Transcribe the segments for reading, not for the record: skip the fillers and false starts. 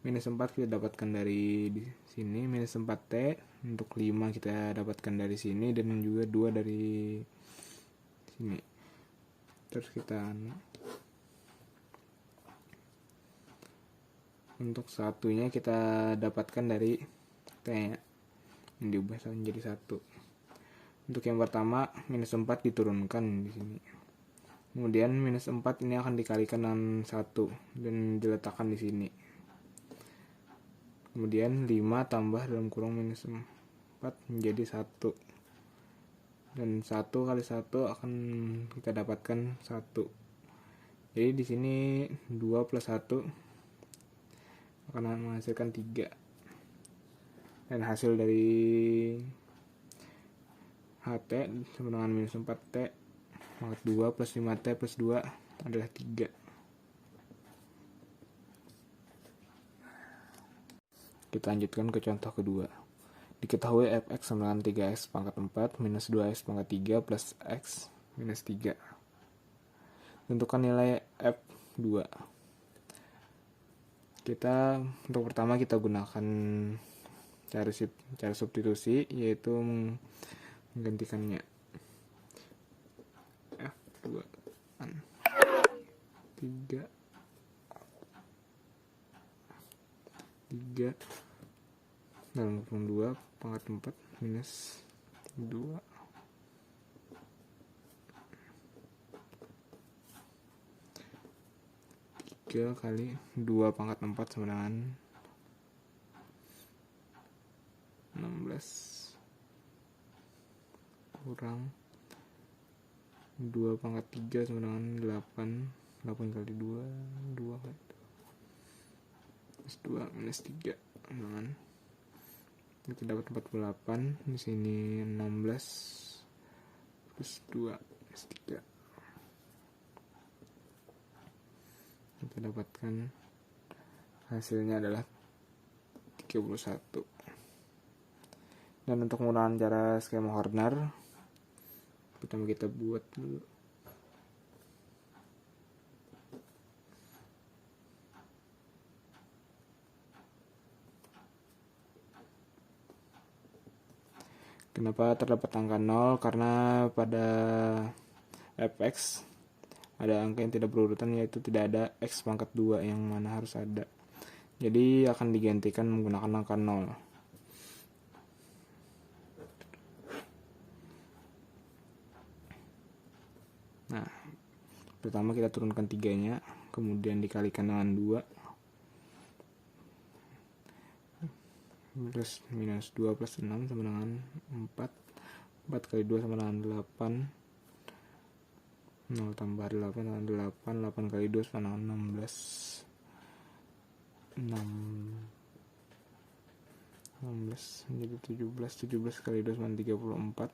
Minus 4 kita dapatkan dari di sini, minus 4T. Untuk 5 kita dapatkan dari sini, dan juga 2 dari sini. Terus kita untuk satunya kita dapatkan dari T nya, yang diubah menjadi 1. Untuk yang pertama minus 4 diturunkan di sini. Kemudian minus 4 ini akan dikalikan dengan 1 dan diletakkan di sini. Kemudian 5 tambah dalam kurung minus 4 menjadi 1. Dan 1 kali 1 akan kita dapatkan 1. Jadi di sini 2 plus 1 akan menghasilkan 3. Dan hasil dari HT sama dengan minus 4T pangkat 2 plus 5T plus 2 adalah 3. Kita lanjutkan ke contoh kedua. Diketahui fx sama dengan 3x pangkat 4 minus 2x pangkat 3 plus x minus 3. Tentukan nilai f2. Untuk pertama kita gunakan cara substitusi, yaitu menggantikannya. F2 kan 3 dalam kurung 2 pangkat 4 minus 2 3 kali 2 pangkat 4 sama dengan 16 kurang 2 pangkat 3 sama dengan 8 kali 2 kali 2 minus 3 dengan kita dapat 48. Di sini 16 plus 2 minus 3. Kita dapatkan hasilnya adalah 31. Dan untuk menggunakan cara skema Horner, pertama kita buat dulu. Kenapa terdapat angka 0? Karena pada fx ada angka yang tidak berurutan, yaitu tidak ada x pangkat 2 yang mana harus ada. Jadi akan digantikan menggunakan angka 0. Nah, pertama kita turunkan 3-nya, kemudian dikalikan dengan 2. Plus minus 2 plus 6 sama dengan 4 kali 2 sama dengan 8. 0 tambah 8 sama 8 kali 2 sama dengan 16 menjadi 17 kali 2 sama 34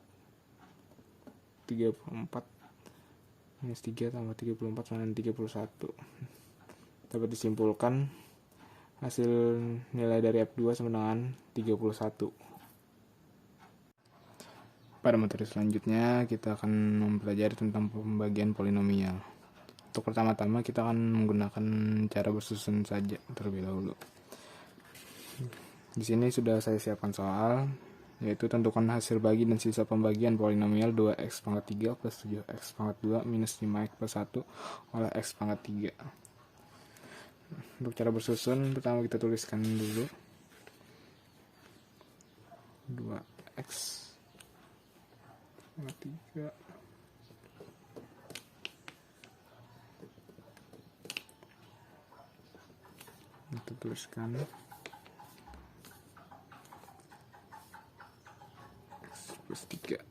minus 3 tambah 34 sama dengan 31. Dapat disimpulkan hasil nilai dari F2 sama dengan 31. Pada materi selanjutnya kita akan mempelajari tentang pembagian polinomial. Untuk pertama-tama kita akan menggunakan cara bersusun saja terlebih dahulu. Di sini sudah saya siapkan soal, yaitu tentukan hasil bagi dan sisa pembagian polinomial 2x pangkat 3 plus 7x pangkat 2 minus 5x plus 1 oleh x pangkat 3. Untuk cara bersusun, pertama kita tuliskan dulu 2x pangkat 3 kita tuliskan x plus 3.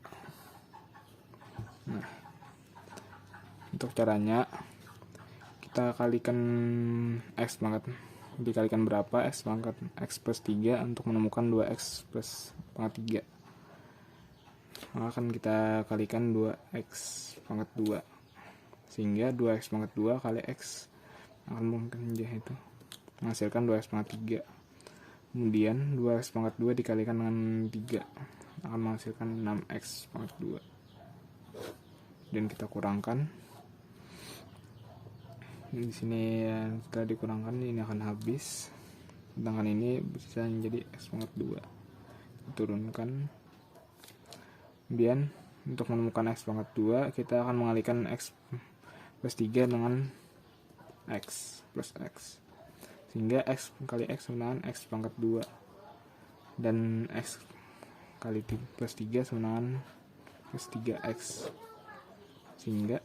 Nah, untuk caranya kita kalikan x pangkat, dikalikan berapa x pangkat x plus 3 untuk menemukan 2x plus pangkat 3. Maka akan kita kalikan 2x pangkat 2, sehingga 2x pangkat 2 kali x akan menghasilkan 2x pangkat 3. Kemudian 2x pangkat 2 dikalikan dengan 3 akan menghasilkan 6x pangkat 2. Dan kita kurangkan. Di sini setelah dikurangkan ini akan habis. sedangkan ini bisa menjadi x pangkat 2. Turunkan. Kemudian untuk menemukan x pangkat 2 kita akan mengalihkan x plus 3 dengan x plus x, sehingga x kali x sama dengan x pangkat 2, dan x kali plus 3 sama dengan plus 3x, sehingga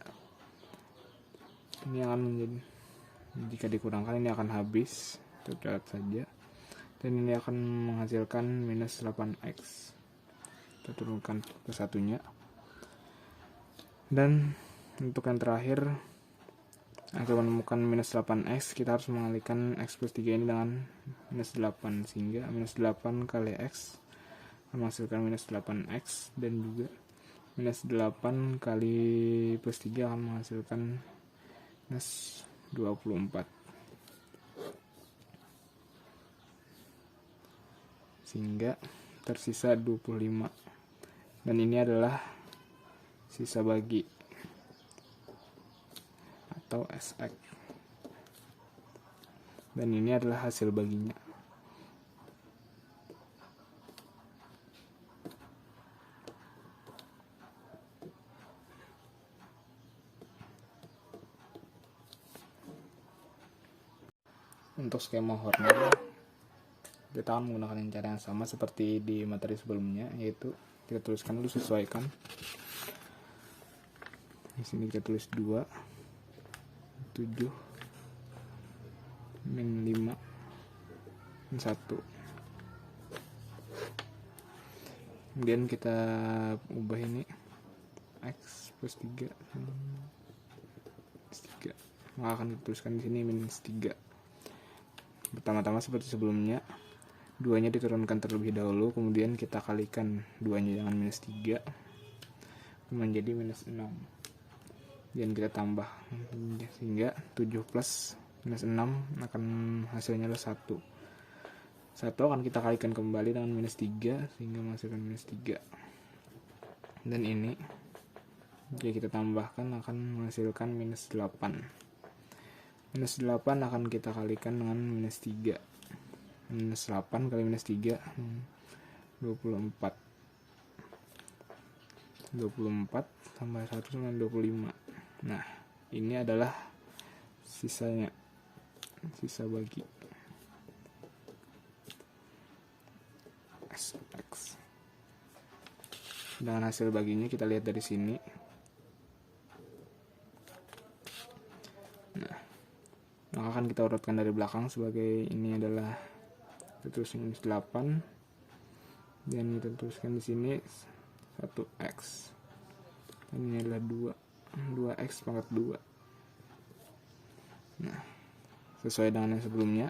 ini akan menjadi, jika dikurangkan ini akan habis, tercatat saja, dan ini akan menghasilkan minus 8x. Kita turunkan ke satunya, dan untuk yang terakhir agar menemukan minus 8x kita harus mengalihkan x plus 3 ini dengan minus 8, sehingga minus 8 kali x menghasilkan minus 8x, dan juga minus 8 kali plus 3 akan menghasilkan minus 24, sehingga tersisa 25, dan ini adalah sisa bagi atau SX, dan ini adalah hasil baginya. Untuk skema Horner kita akan menggunakan cara yang sama seperti di materi sebelumnya, yaitu kita tuliskan dulu, sesuaikan. Di sini kita tulis 2, 7, min 5, min 1. Kemudian kita ubah ini x plus 3, maka akan dituliskan di sini minus 3. Pertama-tama seperti sebelumnya, 2-nya diturunkan terlebih dahulu, kemudian kita kalikan 2-nya dengan minus 3 menjadi minus 6, dan kita tambah, sehingga 7 plus minus 6 akan hasilnya adalah 1 akan kita kalikan kembali dengan minus 3 sehingga menghasilkan minus 3, dan ini jika kita tambahkan akan menghasilkan minus 8. Minus 8 akan kita kalikan dengan minus 3. Minus 8 kali minus 3 24. 24 tambah 1 sama 25. Nah, ini adalah sisanya, sisa bagi SX. Dengan hasil baginya kita lihat dari sini. Nah, maka akan kita urutkan dari belakang sebagai ini adalah, kita tulis minus 8, dan kita tuliskan di sini 1x, dan ini adalah 2x pangkat 2. Nah, sesuai dengan yang sebelumnya,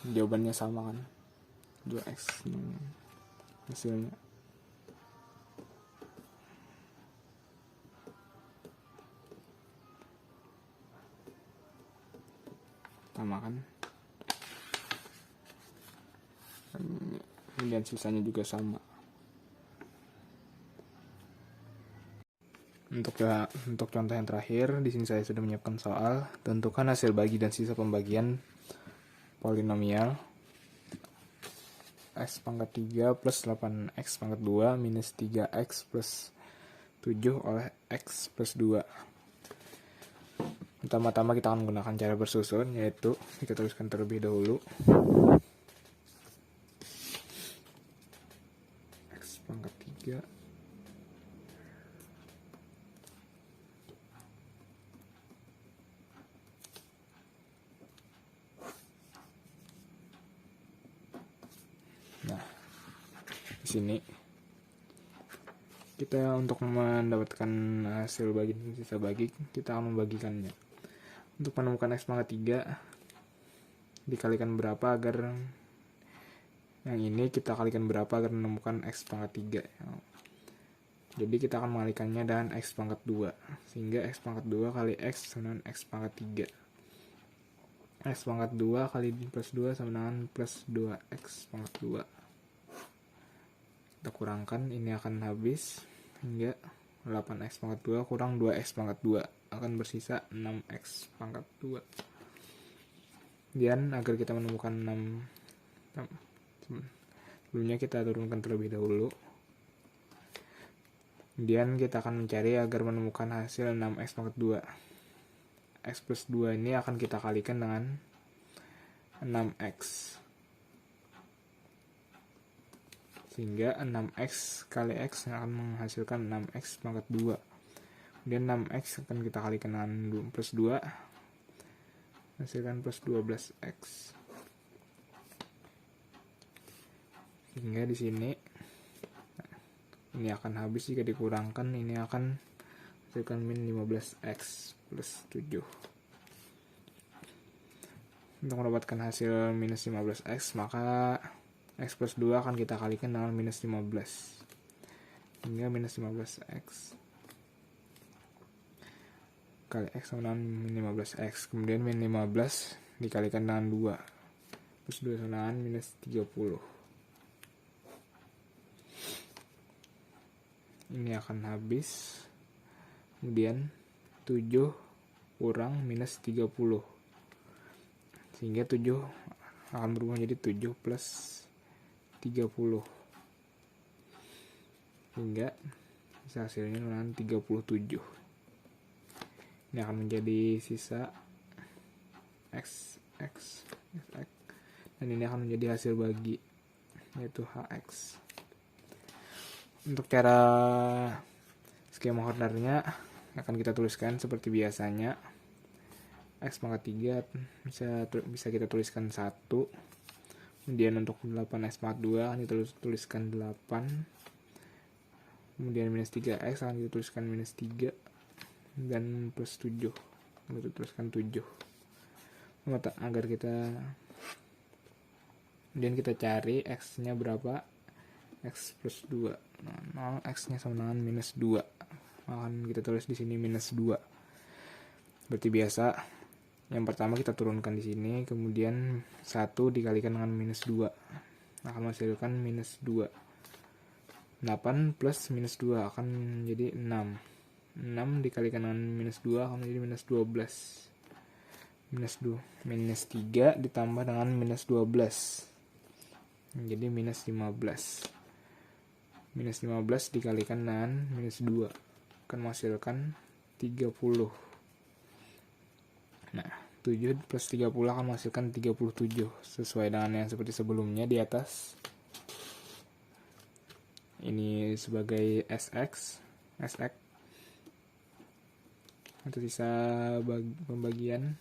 jawabannya sama kan, 2x hasilnya. Sama kan, kemudian sisanya juga sama. Untuk contoh yang terakhir, di sini saya sudah menyiapkan soal. Tentukan hasil bagi dan sisa pembagian polinomial x pangkat 3 plus 8x pangkat 2 minus 3x plus 7 oleh x plus 2. Pertama-tama kita akan menggunakan cara bersusun, yaitu kita tuliskan terlebih dahulu x pangkat 3 di sini. Kita untuk mendapatkan hasil bagi dan sisa bagi, kita akan membagikannya. Untuk menemukan x pangkat 3 dikalikan berapa agar yang ini kita kalikan berapa agar menemukan x pangkat 3. Jadi kita akan mengalikannya dengan x pangkat 2, sehingga x pangkat 2 kali x sama dengan x pangkat 3. X pangkat 2 kali plus 2 sama dengan plus 2x pangkat 2. Kita kurangkan, ini akan habis, hingga 8x pangkat 2 kurang 2x pangkat 2 akan bersisa 6x pangkat 2. Kemudian agar kita menemukan 6, sebelumnya kita turunkan terlebih dahulu. Kemudian kita akan mencari agar menemukan hasil 6x pangkat 2. X plus 2 ini akan kita kalikan dengan 6x. Sehingga 6x kali x akan menghasilkan 6x pangkat 2. Kemudian 6x akan kita kalikan dengan plus 2. Hasilkan plus 12x. Sehingga di sini ini akan habis jika dikurangkan, ini akan hasilkan min 15x plus 7. Untuk mendapatkan hasil minus 15x, maka x plus 2 akan kita kalikan dengan minus 15. Hingga minus 15x kali x sama dengan min 15x. Kemudian min 15 dikalikan dengan 2. Plus 2 sama dengan minus 30. Ini akan habis. Kemudian 7 kurang minus 30. Sehingga 7 akan berubah menjadi 7 plus 30. Hingga bisa hasilnya dengan 37. Ini akan menjadi sisa x. Dan ini akan menjadi hasil bagi, yaitu hx. Untuk cara skema ordernya akan kita tuliskan seperti biasanya. X pangkat 3 bisa kita tuliskan 1. Kemudian untuk 8x pangkat 2 akan kita tuliskan 8. Kemudian minus 3x akan kita tuliskan minus 3. Dan plus 7 kita tuliskan 7. Agar kemudian kita cari x nya berapa. X plus 2. Nah, x nya sama dengan minus 2. Akan kita tulis di sini minus 2. Seperti biasa, yang pertama kita turunkan di sini, kemudian 1 dikalikan dengan minus 2 akan menghasilkan minus 2. 8 plus minus 2 akan menjadi 6. 6 dikalikan dengan minus 2 akan menjadi minus 12. Minus 3 ditambah dengan minus 12 menjadi minus 15. Minus 15 dikalikan dengan minus 2 akan menghasilkan 30. Nah, 7 plus 30 akan menghasilkan 37, sesuai dengan yang seperti sebelumnya di atas. Ini sebagai SX atau sisa pembagian.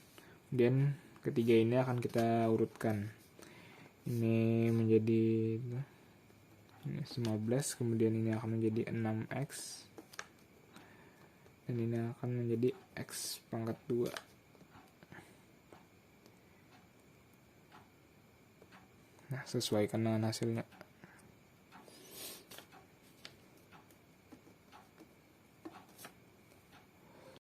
Kemudian ketiga ini akan kita urutkan. Ini menjadi minus 15, kemudian ini akan menjadi 6x, dan ini akan menjadi x pangkat 2. Nah, sesuaikan dengan hasilnya.